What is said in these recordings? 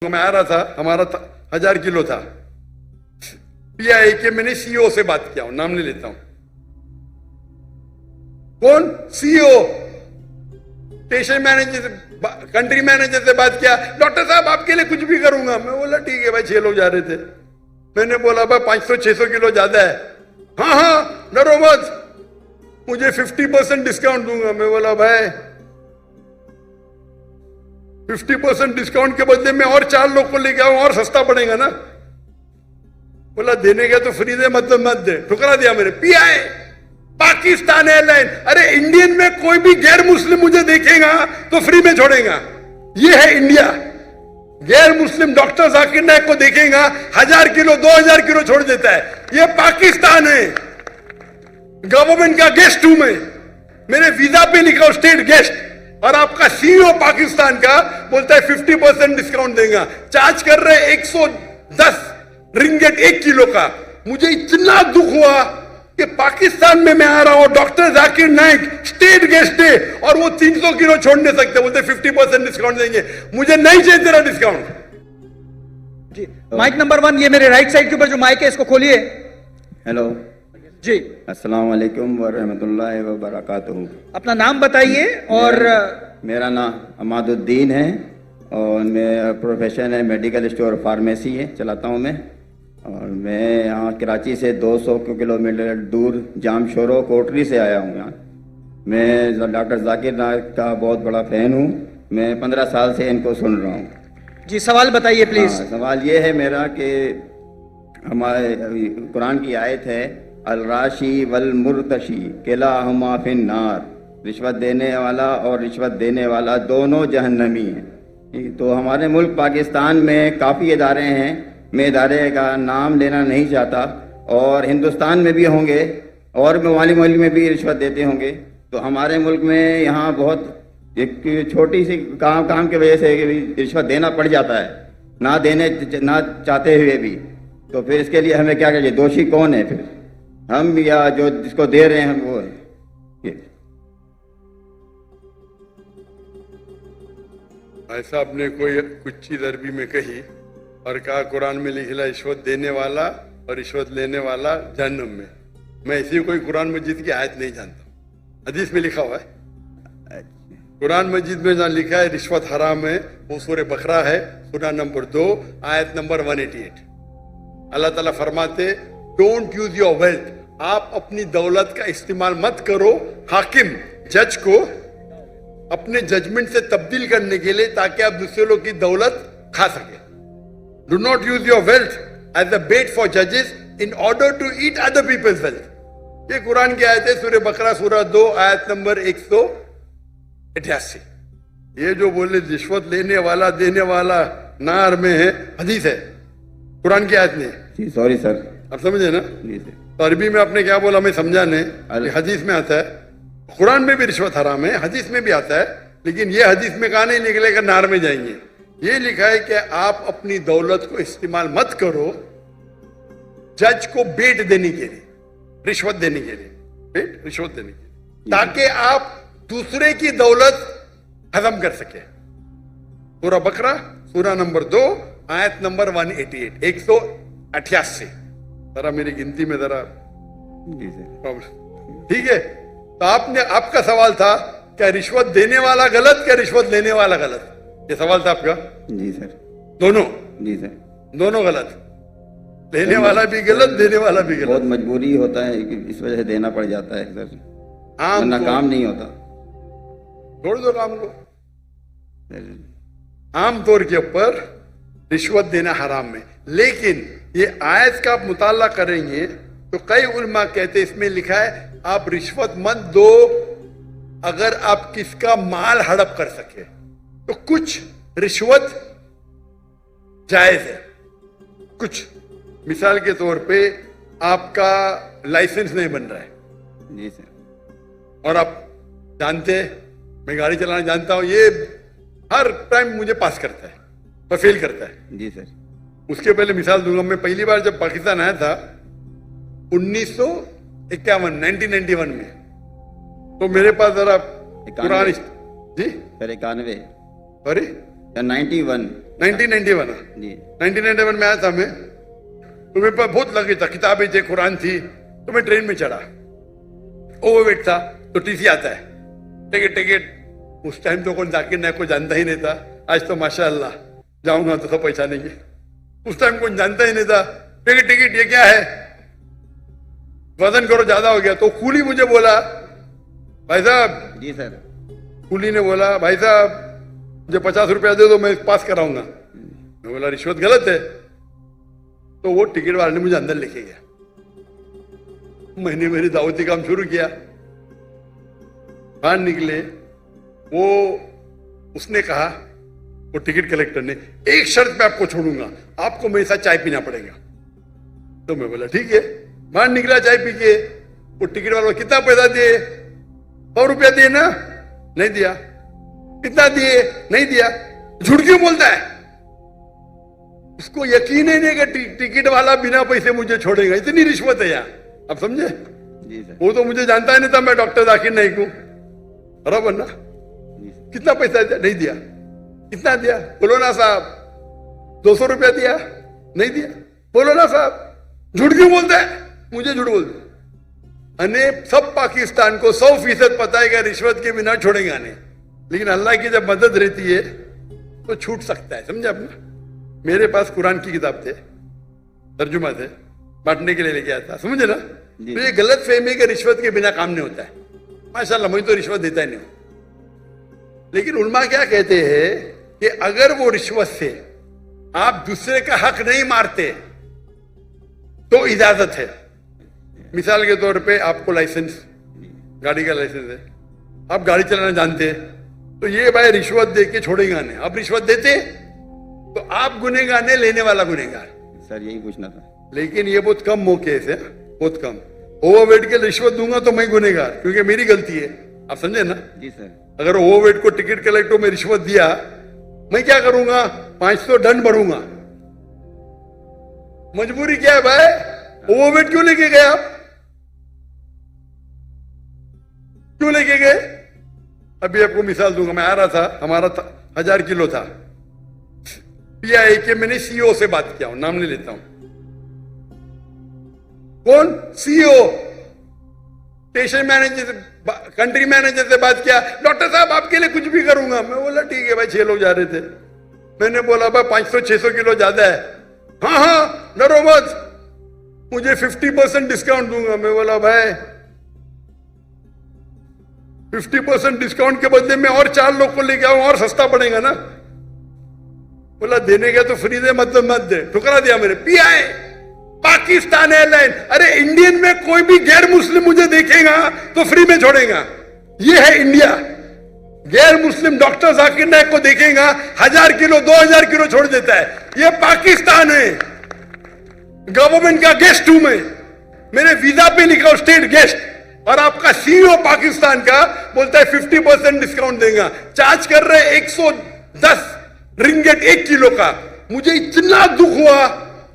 मैं आ रहा था, हमारा 1000 किलो था। पीआई के मैंने सीईओ से बात किया हूं, नाम नहीं लेता हूं। कौन? सीईओ। स्टेशन मैनेजर से, कंट्री मैनेजर से बात किया, डॉक्टर साहब आपके लिए कुछ भी करूंगा। मैं बोला ठीक है भाई। 6 लोग जा रहे थे। मैंने बोला भाई 500-600 किलो ज्यादा है। हाँ हाँ डरो मत, मुझे 50% डिस्काउंट दूंगा। मैं बोला भाई 50% डिस्काउंट के बदले में और 4 लोग को लेके आऊं और सस्ता पड़ेगा ना। बोला देने का तो फ्री दे, मतलब मत दे। ठुकरा दिया मैंने। Pi Pakistan airline. अरे इंडियन में कोई भी गैर मुस्लिम मुझे देखेगा तो फ्री में छोड़ेगा। ये है इंडिया। गैर मुस्लिम डॉक्टर जाकिर नायक को देखेगा 1000 किलो 2000 किलो छोड़ देता है। ये पाकिस्तान है। गवर्नमेंट का गेस्ट हूं मैं। मेरे वीजा पे लिखा स्टेट गेस्ट, और आपका सीईओ पाकिस्तान का बोलता है 50% डिस्काउंट देगा। चार्ज कर रहे 110 रिंगेट 1 किलो का। मुझे इतना दुख हुआ कि पाकिस्तान में मैं आ रहा हूं, doctor Zakir Naik state guest है, और वो 300 किलो छोड़ नहीं सकते। बोलते 50% डिस्काउंट देंगे। मुझे नहीं चाहिए तेरा डिस्काउंट। जी माइक नंबर 1, ये मेरे राइट साइड के ऊपर जो माइक है इसको खोलिए। हेलो जी, अस्सलाम वालेकुम व रहमतुल्लाहि व बरकातहू। अपना नाम बताइए। और मेरा नाम अमादुद्दीन है और मेरा प्रोफेशन है मेडिकल स्टोर फार्मेसी है, चलाता हूँ मैं। और मैं यहाँ कराची से 200 किलोमीटर दूर जामशोरो कोटरी से आया हूँ यहाँ। मैं डॉक्टर जाकिर नाइक का बहुत बड़ा फ़ैन हूँ। मैं 15 साल से इनको सुन रहा हूँ। जी सवाल बताइए प्लीज। सवाल ये है मेरा कि हमारे कुरान की आयत है, अल-राशी वल मुर्तशी किलाहुमा फिन नार। रिश्वत देने वाला और रिश्वत देने वाला दोनों जहन्नमी हैं। तो हमारे मुल्क पाकिस्तान में काफ़ी इदारे हैं। मैं इदारे का नाम लेना नहीं चाहता, और हिंदुस्तान में भी होंगे और ममालिक में भी रिश्वत देते होंगे। तो हमारे मुल्क में यहाँ बहुत एक छोटी सी काम की वजह से रिश्वत देना पड़ जाता है, ना चाहते हुए भी। तो फिर इसके लिए हमें क्या करिए? दोषी कौन है फिर, हम या जो जिसको दे रहे हैं वो है? भाई साहब ने कोई कुछ चीज अरबी में कही और कहा कुरान में लिखा रिश्वत देने वाला और रिश्वत लेने वाला जहन्नम में। मैं ऐसी कोई कुरान मजीद की आयत नहीं जानता। हदीस में लिखा हुआ है। कुरान मजीद में जहाँ लिखा है रिश्वत हराम है वो सूरह बकरा है, सूरह नंबर 2 आयत नंबर 188। अल्लाह ताला फरमाते डोंट यूज योर वेल्थ, आप अपनी दौलत का इस्तेमाल मत करो हाकिम जज को अपने जजमेंट से तब्दील करने के लिए, ताकि आप दूसरे लोग की दौलत खा सके। Do not use your wealth as a bet for जजेस in order to eat other people's wealth. ये कुरान की आयत है, सूरह बकरा सूरह 2 आयत नंबर 188। ये जो बोले रिश्वत लेने वाला देने वाला नार में है, हदीस है, कुरान की आयत नहीं। जी सॉरी सर, आप समझे ना? जी सर। तो अरबी में आपने क्या बोला मैं समझा नहीं। हदीस में आता है, कुरान में भी रिश्वत हराम है, हदीस में भी आता है, लेकिन ये हदीस में कहा नहीं निकलेगा नार में जाएंगे। ये लिखा है कि आप अपनी दौलत को इस्तेमाल मत करो जज को बेट देने के लिए, रिश्वत देने के लिए, बेट रिश्वत देने के लिए, ताकि आप दूसरे की दौलत हजम कर सके। सूरह बकरा सूरह नंबर 2 आयत नंबर 188 188। जरा मेरी गिनती में जरा ठीक है। तो आपका सवाल था क्या रिश्वत देने वाला गलत, क्या रिश्वत लेने वाला गलत? ये सवाल था आपका? जी सर। दोनों? जी सर, दोनों गलत। लेने वाला भी गलत, देने वाला भी गलत। बहुत मजबूरी होता है कि इस वजह से देना पड़ जाता है सर, वरना काम नहीं होता। छोड़ दो काम को। आमतौर के ऊपर रिश्वत देना हराम है, लेकिन ये आयत का आप मुताला करेंगे तो कई उलमा कहते इसमें लिखा है आप रिश्वत मत दो अगर आप किसका माल हड़प कर सके। तो कुछ रिश्वत जायज है, कुछ मिसाल के तौर पे आपका लाइसेंस नहीं बन रहा है। जी सर। और आप जानते हैं मैं गाड़ी चलाना जानता हूं, ये हर टाइम मुझे पास करता है पर फेल करता है। जी सर। उसके पहले मिसाल दूंगा। मैं पहली बार जब पाकिस्तान आया था 1991 में, तो मेरे पास जरा पुरानी जी 91 सॉरी 91 1991 जी 1991 में आया था मैं, तो मेरे पास बहुत लगे था, किताबें थी, कुरान थी, तो मैं ट्रेन में चढ़ा, ओवरवेट था, तो टीसी आता है, टिकट टिकट। उस टाइम तो कौन जाकिर नायक को जानता ही नहीं था, आज तो माशाअल्लाह जाऊंगा तो सब पहचानेंगे। उस टाइम कौन जानता ही नहीं था, टिकट टिकट ये क्या है, वजन करो ज्यादा हो गया। तो कूली मुझे बोला, भाई साहब, जी सर। कूली ने बोला, भाई साहब मुझे 50 रुपया दे दो, मैं पास कराऊंगा। मैं बोला रिश्वत गलत है। तो वो टिकट वाले ने मुझे अंदर लेके गया, मैंने मेरी दावती काम शुरू किया। बाहर निकले, वो उसने कहा, वो टिकट कलेक्टर ने, एक शर्त पे आपको छोड़ूंगा, आपको मेरे साथ चाय पीना पड़ेगा। तो मैं बोला ठीक है। बाहर निकला चाय पी के, वो टिकट वाला कितना पैसा दिए, 100 रुपया दिए ना, नहीं दिया। कितना दिए, नहीं दिया। झूठ क्यों बोलता है, उसको यकीन ही नहीं कि टिकट वाला बिना पैसे मुझे छोड़ेगा। इतनी रिश्वत है यार, आप समझे। जी सर। वो तो मुझे जानता ही नहीं था मैं डॉक्टर जाकिर नाइक हूं, बराबर ना। कितना पैसा दिया, नहीं दिया। कितना दिया, बोलो ना साहब। 200 रुपया दिया, नहीं दिया। बोलो ना साहब। झूठ क्यों बोलता है, मुझे झूठ बोलते। अने सब पाकिस्तान को 100% पता है कि रिश्वत के बिना छोड़ेगा नहीं, लेकिन अल्लाह की जब मदद रहती है तो छूट सकता है, समझे आपने। मेरे पास कुरान की किताब थे, तर्जुमा थे, बांटने के लिए लेके आया था, समझे ना। तो ये गलत फहमी कि रिश्वत के बिना काम नहीं होता है। माशाल्लाह मुझे तो रिश्वत देता ही नहीं हूं, लेकिन उल्मा क्या कहते हैं कि अगर वो रिश्वत से आप दूसरे का हक नहीं मारते तो इजाजत है। मिसाल के तौर पे आपको लाइसेंस, गाड़ी का लाइसेंस है, आप गाड़ी चलाना जानते हैं, तो ये भाई रिश्वत दे के छोड़ेगा नहीं। आप रिश्वत देते तो आप गुनेगार नहीं, लेने वाला गुनेगार। सर यही पूछना था। लेकिन ये बहुत कम मौके से, बहुत कम। ओवरवेट के रिश्वत दूंगा तो मैं गुनेगार, क्योंकि मेरी गलती है, आप समझे ना। जी सर। अगर ओवरवेट को टिकट कलेक्टर में रिश्वत दिया, मैं क्या करूंगा, 500 दंड भरूंगा। मजबूरी क्या है भाई, ओवरवेट क्यों लेके गए आप, क्यों लेके गए। अभी आपको मिसाल दूंगा, मैं आ रहा था, हमारा 1000 किलो था, पीआई के मैंने सीईओ से बात किया हूं, नाम नहीं लेता हूं, कौन, सीईओ, स्टेशन मैनेजर से, कंट्री मैनेजर से बात किया, डॉक्टर साहब आपके लिए कुछ भी करूंगा। मैं बोला ठीक है भाई, 6 लोग जा रहे थे। मैंने बोला भाई 500-600 किलो ज्यादा है। हाँ हाँ डरो मत, मुझे 50% डिस्काउंट दूंगा। मैं बोला भाई 50% डिस्काउंट के बदले में और 4 लोग को लेके आऊं, और सस्ता पड़ेगा ना। बोला देने का तो फ्री दे, मतलब मत दे। ठुकरा दिया मैंने। पीआई पाकिस्तान एयरलाइन, अरे इंडियन में कोई भी गैर मुस्लिम मुझे देखेगा तो फ्री में छोड़ेगा। ये है इंडिया। गैर मुस्लिम डॉक्टर जाकिर नाइक को देखेगा, 1000 किलो 2000 किलो छोड़ देता है। ये पाकिस्तान है, गवर्नमेंट का गेस्ट हूं मैं, मेरे वीजा पे लिखा स्टेट गेस्ट, और आपका सीईओ पाकिस्तान का बोलता है 50% डिस्काउंट देगा। चार्ज कर रहे 110 रिंगेट 1 किलो का। मुझे इतना दुख हुआ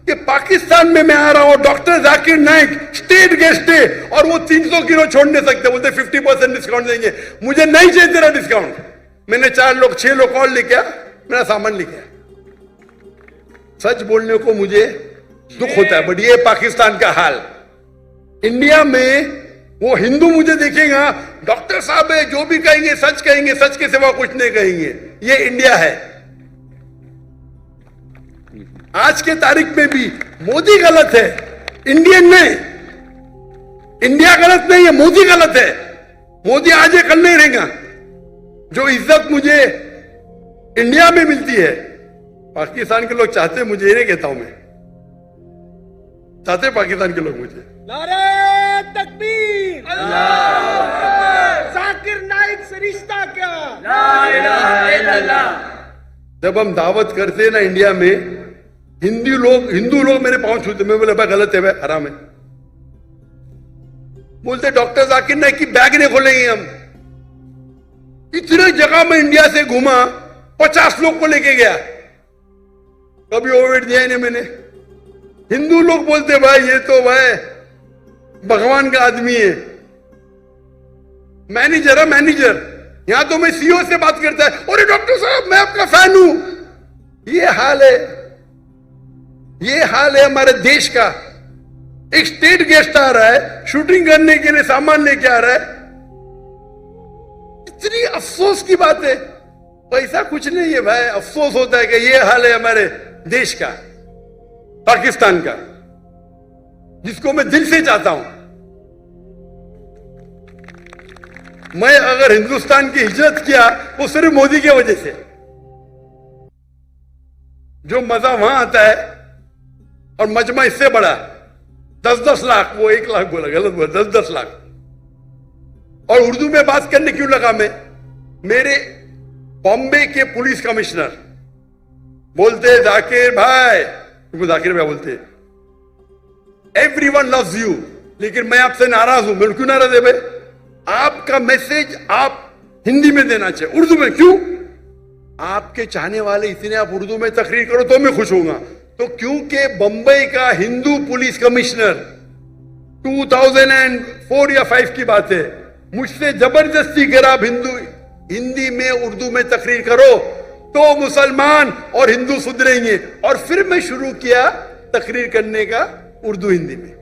कि पाकिस्तान में मैं आ रहा हूं, doctor Zakir Naik state guest है, और वो 300 किलो छोड़ नहीं सकते, बोलते 50% डिस्काउंट देंगे। मुझे नहीं चाहिए तेरा डिस्काउंट। मैंने 4 लोग 6 लोग और लेके आया, मेरा सामान लेके आया। सच बोलने को मुझे दुख होता है, बट ये पाकिस्तान का हाल। इंडिया में वो हिंदू मुझे देखेगा, डॉक्टर साहब है, जो भी कहेंगे सच कहेंगे, सच के सिवा कुछ नहीं कहेंगे। ये इंडिया है। आज के तारीख में भी मोदी गलत है, इंडियन नहीं। इंडिया गलत नहीं है, मोदी गलत है। मोदी आज है, कल नहीं रहेगा। जो इज्जत मुझे इंडिया में मिलती है, पाकिस्तान के लोग चाहते, मुझे ये नहीं कहता हूं मैं, चाहते पाकिस्तान के लोग मुझे। नारे तकबीर, जाकिर नाइक से रिश्ता क्या, ला इलाहा इल्लल्लाह। जब हम दावत करते हैं ना इंडिया में, हिंदू लोग मेरे पांव छूते, मैं बोले भाई गलत है, भाई हराम है। बोलते डॉक्टर जाकिर नाइक की बैग नहीं खोलेंगे हम। इतने जगह में इंडिया से घूमा, 50 लोग को लेके गया, कभी ओवरवेट दिया ही नहीं मैंने। हिंदू लोग बोलते भाई ये तो भाई भगवान का आदमी है, मैनेजर है मैनेजर। यहां तो मैं सीईओ से बात करता है, अरे डॉक्टर साहब मैं आपका फैन हूं। ये हाल है, ये हाल है हमारे देश का। एक स्टेट गेस्ट आ रहा है, शूटिंग करने के लिए सामान लेके आ रहा है। इतनी अफसोस की बात है। पैसा कुछ नहीं है भाई, अफसोस होता है कि ये हाल है हमारे देश का, पाकिस्तान का, जिसको मैं दिल से चाहता हूं। मैं अगर हिंदुस्तान की हिजरत किया वो सिर्फ मोदी की वजह से। जो मजा वहां आता है, और मजमा इससे बड़ा 10-10 लाख, वो 1 लाख बोला, गलत बोला, 10-10 लाख। और उर्दू में बात करने क्यों लगा मैं? मेरे बॉम्बे के पुलिस कमिश्नर बोलते, जाकिर भाई, तुमको जाकिर भाई बोलते, एवरीवन लव्स यू, लेकिन मैं आपसे नाराज हूं। मैं क्यों नाराज है भाई? आपका मैसेज आप हिंदी में देना चाहिए, उर्दू में क्यों? आपके चाहने वाले इतने, आप उर्दू में तकरीर करो तो मैं खुश होऊंगा। तो क्योंकि बंबई का हिंदू पुलिस कमिश्नर 2004 या 5 की बात है, मुझसे जबरदस्ती कर आप हिंदी में उर्दू में तकरीर करो तो मुसलमान और हिंदू सुधरेंगे। और फिर मैं शुरू किया तकरीर करने का उर्दू हिंदी में,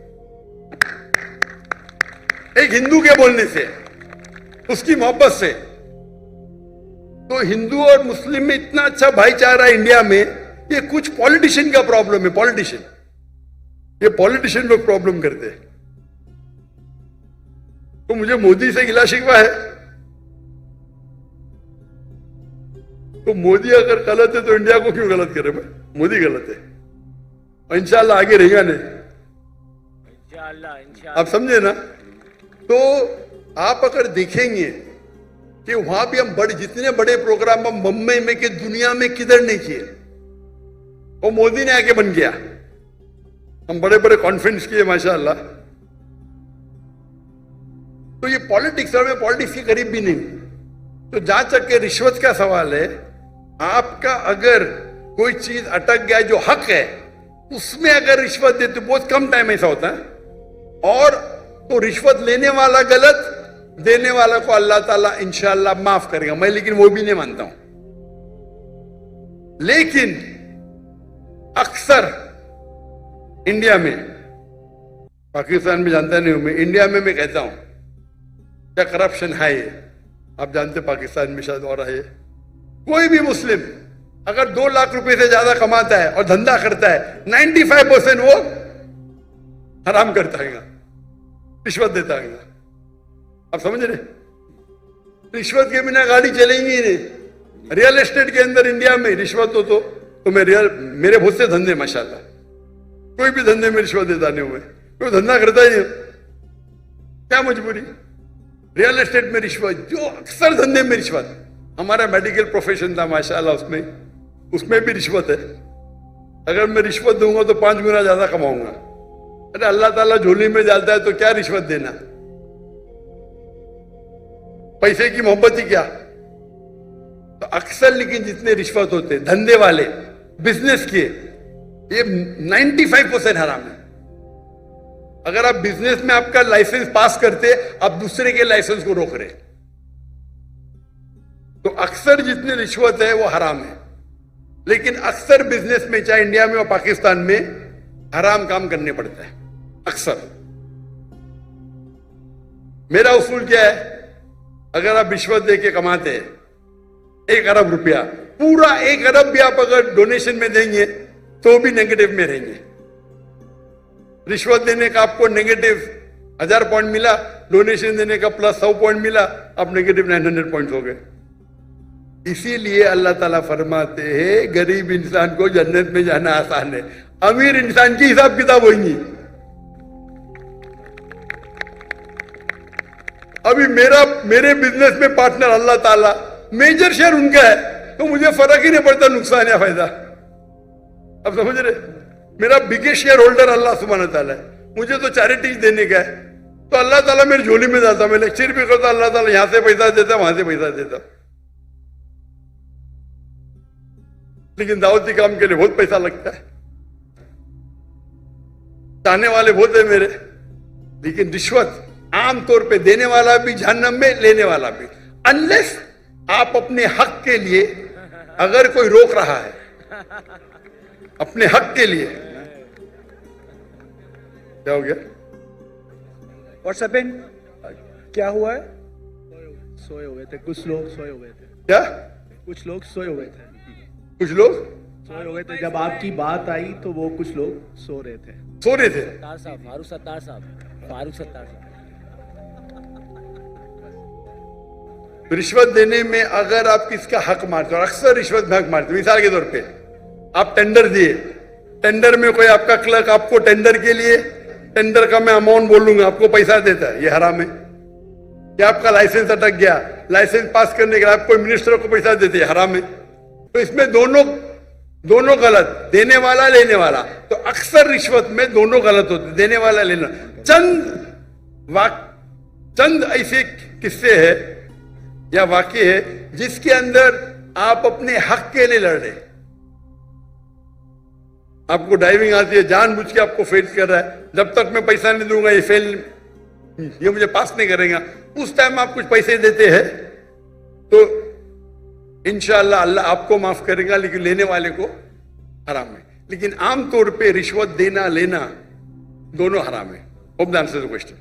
एक हिंदू के बोलने से, उसकी मोहब्बत से। तो हिंदू और मुस्लिम में इतना अच्छा भाईचारा है इंडिया में। ये कुछ पॉलिटिशियन का प्रॉब्लम है, पॉलिटिशियन, ये पॉलिटिशियन लोग प्रॉब्लम करते हैं। तो मुझे मोदी से गिला शिकवा है। तो मोदी अगर गलत है तो इंडिया को क्यों गलत करे भाई? मोदी गलत है, और इंशाल्लाह आगे रहेगा नहीं, आप समझे ना? तो आप अगर देखेंगे कि वहां भी हम जितने बड़े प्रोग्राम हम मुंबई में कि दुनिया में किधर नहीं किए, वो मोदी ने आके बन गया। हम बड़े बड़े कॉन्फ्रेंस किए माशाअल्लाह। तो ये पॉलिटिक्स, और मैं पॉलिटिक्स के करीब भी नहीं। तो जहां तक के रिश्वत का सवाल है, आपका अगर कोई चीज अटक गया जो हक है, उसमें अगर रिश्वत देते तो बहुत कम टाइम ऐसा होता है। और तो रिश्वत लेने वाला गलत, देने वाला को अल्लाह ताला इंशाअल्लाह माफ करेगा। मैं लेकिन वो भी नहीं मानता हूं। लेकिन अक्सर इंडिया में, पाकिस्तान में जानता नहीं हूं मैं, इंडिया में मैं कहता हूं क्या करप्शन है। आप जानते पाकिस्तान में शायद और है। कोई भी मुस्लिम अगर 2 लाख रुपए से ज्यादा कमाता है और धंधा करता है, 95% वो हराम करता है, रिश्वत देता है। आप समझ रहे? रिश्वत के बिना गाड़ी चलेंगी ही नहीं। रियल एस्टेट के अंदर इंडिया में रिश्वत हो तो मेरे बहुत से धंधे माशाल्लाह, कोई भी धंधे में रिश्वत देता नहीं हुए, कोई धंधा करता ही नहीं, क्या मजबूरी? रियल एस्टेट में रिश्वत, जो अक्सर धंधे में रिश्वत। हमारा मेडिकल प्रोफेशन था माशाल्लाह, उसमें भी रिश्वत है। अगर मैं रिश्वत दूंगा तो 5 गुना ज्यादा कमाऊंगा। अरे अल्लाह ताला झोली में डालता है तो क्या रिश्वत देना? पैसे की मोहब्बत ही क्या? तो अक्सर लेकिन जितने रिश्वत होते धंधे वाले, बिजनेस के, ये 95% हराम है। अगर आप बिजनेस में आपका लाइसेंस पास करते, आप दूसरे के लाइसेंस को रोक रहे। तो अक्सर जितने रिश्वत है वो हराम है। लेकिन अक्सर बिजनेस में, चाहे इंडिया में और पाकिस्तान में, हराम काम करने पड़ता है अक्सर। मेरा उसूल क्या है? अगर आप रिश्वत देके कमाते हैं 1 अरब रुपया, पूरा 1 अरब भी आप अगर डोनेशन में देंगे तो भी नेगेटिव में रहेंगे। रिश्वत देने का आपको नेगेटिव 1000 पॉइंट मिला, डोनेशन देने का प्लस 100 पॉइंट मिला, आप नेगेटिव 900 पॉइंट हो गए। इसीलिए अल्लाह ताला फरमाते हैं गरीब इंसान को जन्नत में जाना आसान है, अमीर इंसान की हिसाब किताब होगी। अभी मेरे बिजनेस में पार्टनर अल्लाह ताला, मेजर शेयर उनका है, तो मुझे फर्क ही नहीं पड़ता नुकसान या फायदा। अब समझ रहे? मेरा बिगेस्ट शेयर होल्डर अल्लाह सुब्हान ताला है, मुझे तो चैरिटी देने का है, तो अल्लाह ताला मेरी झोली में डालता। मैं लेक्चर भी करता, अल्लाह ताला यहां से पैसा देता, वहां से पैसा देता। लेकिन दावती काम के लिए बहुत पैसा लगता है, चाहने वाले बहुत है मेरे। लेकिन रिश्वत आमतौर पे देने वाला भी जहन्नम में, लेने वाला भी। अनलेस आप अपने हक के लिए, अगर कोई रोक रहा है अपने हक के लिए। क्या हो गया? What's happened? क्या हुआ है? सोए हुए थे कुछ लोग, सोए हुए थे क्या? कुछ लोग, सोए हुए थे कुछ लोग सोए हुए थे। जब आपकी बात आई तो वो कुछ लोग सो रहे थे। सो रहे थे। सत्तार साहब, फारूक सत्तार साहब, फारूक सत्तार साहब। रिश्वत देने में अगर आप किसका हक मारते हो, और अक्सर रिश्वत में हक मारते हो, मिसाल के तौर पे आप टेंडर दिए, टेंडर में कोई आपका क्लर्क आपको टेंडर के लिए, टेंडर का मैं अमाउंट बोलूंगा, आपको पैसा देता है, ये हराम है। क्या आपका लाइसेंस अटक गया, लाइसेंस पास करने के लिए आप कोई मिनिस्टर को पैसा देते हैं, हराम है। तो इसमें दोनों गलत, देने वाला लेने वाला। तो अक्सर रिश्वत में दोनों गलत होते, देने वाला लेना। चंद ऐसे किस्से है या वाकये है जिसके अंदर आप अपने हक के लिए लड़ रहे। आपको ड्राइविंग आती है, जानबूझ के आपको फेल कर रहा है, जब तक मैं पैसा नहीं दूंगा ये मुझे पास नहीं करेगा। उस टाइम आप कुछ पैसे देते हैं तो इंशाअल्लाह अल्लाह आपको माफ करेगा, लेकिन लेने वाले को हराम है। लेकिन आमतौर पे रिश्वत देना लेना दोनों हराम है। Hope the answer the question.